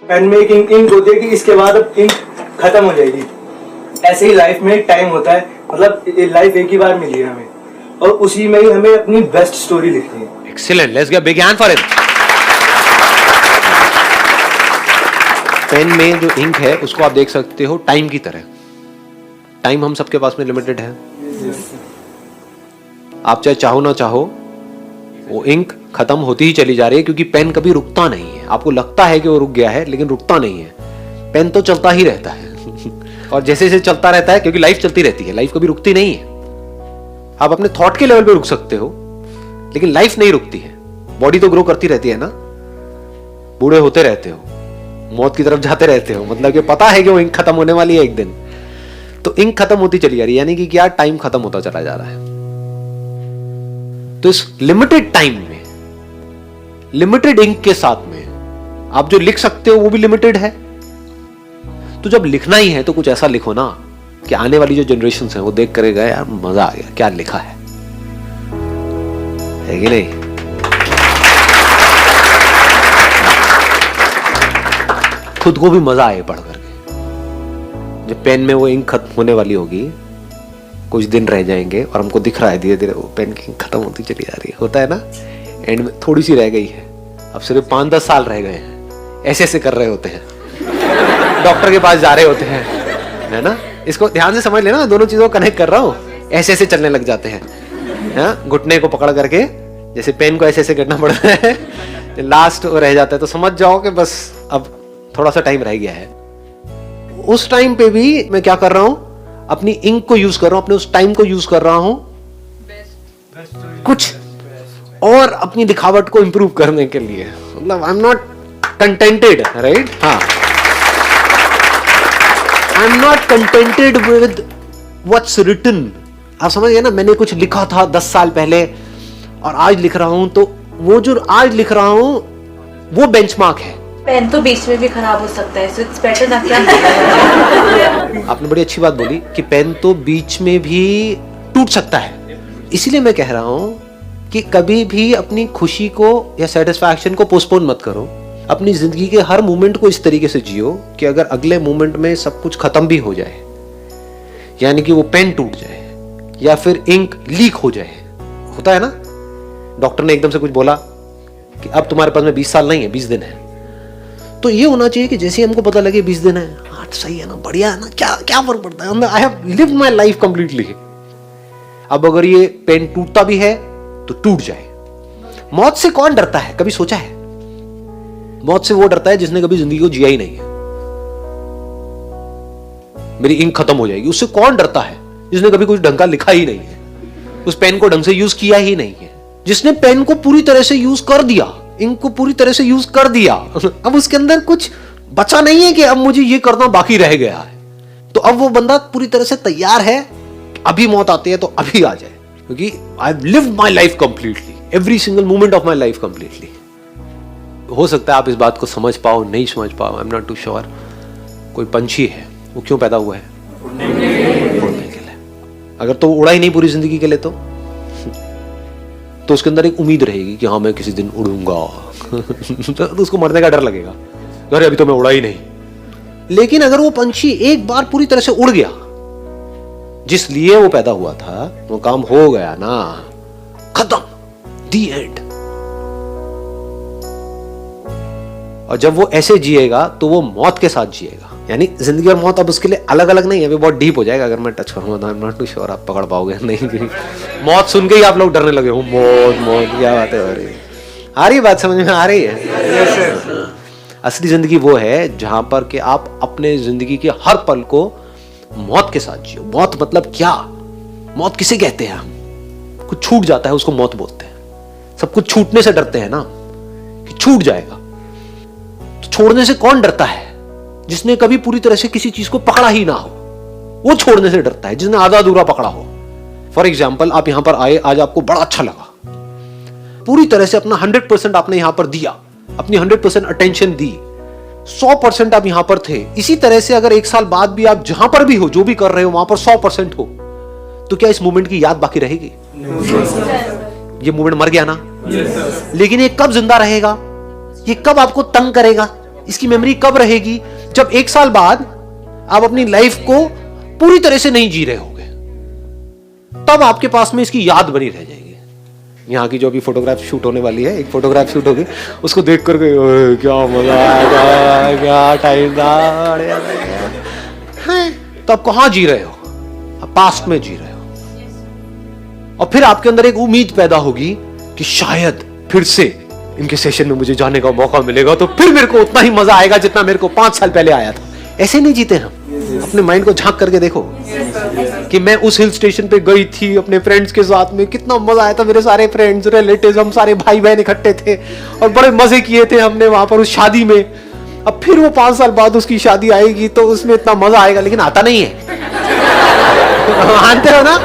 Pen में एक ink होती है कि इसके बाद अब इंक खत्म हो जाएगी। ऐसे ही लाइफ में एक टाइम होता है, मतलब लाइफ एक ही बार मिली है हमें, और उसी में ही हमें अपनी बेस्ट स्टोरी लिखनी है। Excellent, let's give big hand for him. Pen में जो इंक है उसको आप देख सकते हो टाइम की तरह। टाइम हम सबके पास में लिमिटेड है। आप चाहे चाहो ना चाहो वो इंक खत्म होती ही चली जा रही है, क्योंकि पेन कभी रुकता नहीं है। आपको लगता है कि वो रुक गया है, लेकिन रुकता नहीं है। पेन तो चलता ही रहता है और जैसे जैसे चलता रहता है, क्योंकि लाइफ चलती रहती है, लाइफ कभी रुकती नहीं है। आप अपने थॉट के लेवल पे रुक सकते हो, लेकिन लाइफ नहीं रुकती है। बॉडी तो ग्रो करती रहती है ना, बूढ़े होते रहते हो, मौत की तरफ जाते रहते हो, मतलब कि पता है कि वो इंक खत्म होने वाली है एक दिन। तो इंक खत्म होती चली जा रही है, यानी कि क्या, टाइम खत्म होता चला जा रहा है। तो इस लिमिटेड टाइम में, लिमिटेड इंक के साथ में आप जो लिख सकते हो वो भी लिमिटेड है। तो जब लिखना ही है तो कुछ ऐसा लिखो ना कि आने वाली जो जनरेशन है वो देख कर गए, यार मजा आ गया, क्या लिखा है कि नहीं? खुद को भी मजा आए पढ़ करके। जब पेन में वो इंक खत्म होने वाली होगी, कुछ दिन रह जाएंगे और हमको दिख रहा है धीरे धीरे वो पेन की इंक खत्म होती चली जा रही है, होता है ना, एंड में थोड़ी सी रह गई है, अब सिर्फ 5-10 साल रह गए हैं, ऐसे ऐसे कर रहे होते हैं, डॉक्टर के पास जा रहे होते हैं, है ना। इसको ध्यान से समझ लेना, दोनों चीजों को कनेक्ट कर रहा हूं। ऐसे ऐसे चलने लग जाते हैं, घुटने को पकड़ करके, जैसे पेन को ऐसे ऐसे करना पड़ता है, लास्ट रह जाता है, तो समझ जाओ कि बस अब थोड़ा सा टाइम रह गया है। उस टाइम पे भी मैं क्या कर रहा हूं, अपनी इंक को यूज कर रहा हूं, अपने उस टाइम को यूज कर रहा हूं कुछ और अपनी दिखावट को इंप्रूव करने के लिए। मतलब I am not contented, right? हाँ, I am not contented with what's written. आप समझ गए ना, मैंने कुछ लिखा था 10 साल पहले और आज लिख रहा हूं, तो वो जो आज लिख रहा हूं वो बेंचमार्क है। पेन तो बीच में भी खराब हो सकता है, so it's better ना क्या? आपने बड़ी अच्छी बात बोली कि पेन तो बीच में भी टूट सकता है। इसीलिए मैं कह रहा हूं कि कभी भी अपनी खुशी को या सेटिस्फैक्शन को पोस्टपोन मत करो। अपनी जिंदगी के हर मोमेंट को इस तरीके से जियो कि अगर अगले मोमेंट में सब कुछ खत्म भी हो जाए, यानी कि वो पेन टूट जाए या फिर इंक लीक हो जाए, होता है ना, डॉक्टर ने एकदम से कुछ बोला कि अब तुम्हारे पास में 20 साल नहीं है, 20 दिन है, तो ये होना चाहिए कि जैसे हमको पता लगे 20 दिन है, हाँ सही है ना, बढ़िया है ना, क्या फर्क पड़ता है, I have lived my life completely. अब अगर ये पेन टूटता भी है तो टूट जाए। मौत से कौन डरता है, कभी सोचा है? मौत से वो डरता है जिसने कभी जिंदगी को जिया ही नहीं है। मेरी इंक खत्म हो जाएगी, उससे कौन डरता है जिसने कभी कुछ ढंग का लिखा ही नहीं है, उस पेन को ढंग से यूज किया ही नहीं है। जिसने पेन को पूरी तरह से यूज कर दिया, इंक को पूरी तरह से यूज कर दिया, अब उसके अंदर कुछ बचा नहीं है कि अब मुझे ये करना बाकी रह गया है, तो अब वो बंदा पूरी तरह से तैयार है, अभी मौत आती है तो अभी आ जाए, क्योंकि I have lived my life completely, every single moment of my life completely. हो सकता है आप इस बात को समझ पाओ, नहीं समझ पाओ, I am not too sure. कोई पंछी है, वो क्यों पैदा हुआ है? उड़ने के लिए। अगर तो उड़ा ही नहीं पूरी जिंदगी के लिए तो उसके अंदर एक उम्मीद रहेगी कि हाँ मैं किसी दिन उड़ूंगा तो उसको मरने का डर लगेगा, अरे अभी तो मैं उड़ा ही नहीं। लेकिन अगर वो पंछी एक बार पूरी तरह से उड़ गया, जिस लिए वो पैदा हुआ था, वो काम हो गया ना, खत्म, दी एंड। और जब वो ऐसे जिएगा तो वो मौत के साथ जिएगा, यानी जिंदगी और मौत अब उसके लिए अलग अलग नहीं है। अभी बहुत डीप हो जाएगा, अगर मैं टच करूंगा तो I am not too sure आप पकड़ पाओगे नहीं। मौत सुन के ही आप लोग डरने लगे हो, मौत मौत क्या बात है, आ रही बात समझ में आ रही है? असली जिंदगी वो है जहां पर कि आप अपने जिंदगी के हर पल को मौत के साथ जियो। मौत मतलब क्या, मौत किसे कहते हैं? हम कुछ छूट जाता है उसको मौत बोलते हैं। सब कुछ छूटने से डरते हैं ना कि छूट जाएगा, तो छोड़ने से कौन डरता है? जिसने कभी पूरी तरह से किसी चीज को पकड़ा ही ना हो, वो छोड़ने से डरता है। जिसने आधा अधूरा पकड़ा हो, फॉर एग्जाम्पल आप यहां पर आए, आज आपको बड़ा अच्छा लगा, पूरी तरह से अपना 100% आपने यहां पर दिया, अपनी 100% अटेंशन दी, 100% आप यहां पर थे। इसी तरह से अगर 1 साल बाद भी आप जहां पर भी हो, जो भी कर रहे हो, वहां पर 100% हो, तो क्या इस मोमेंट की याद बाकी रहेगी? ये मोमेंट मर गया ना। लेकिन ये कब जिंदा रहेगा? ये कब आपको तंग करेगा? इसकी मेमोरी कब रहेगी? जब 1 साल बाद आप अपनी लाइफ को पूरी तरह से नहीं जी रहे होगे, तब आपके पास में इसकी याद बनी रह जाएगी। यहाँ की जो अभी फोटोग्राफ शूट होने वाली है, एक फोटोग्राफ शूट होगी, उसको देख करके क्या मजा आएगा, क्या टाइम था, तो आप कहां जी रहे हो? आप पास्ट में जी रहे हो। और फिर आपके अंदर एक उम्मीद पैदा होगी कि शायद फिर से इनके सेशन में मुझे जाने का मौका मिलेगा, तो फिर मेरे को उतना ही मजा आएगा जितना मेरे को 5 साल पहले आया था। ऐसे नहीं जीते हम। अपने माइंड को झांक करके देखो कि मैं उस हिल स्टेशन पे गई थी अपने फ्रेंड्स के साथ में, कितना मजा आया था। मेरे सारे फ्रेंड्स, रिलेटिव्स, हम सारे भाई बहन इकट्ठे थे और बड़े मजे किए थे हमने वहां पर उस शादी में। अब फिर वो 5 साल बाद उसकी शादी आएगी तो उसमें इतना मजा आएगा, लेकिन आता नहीं है। मानते हो ना?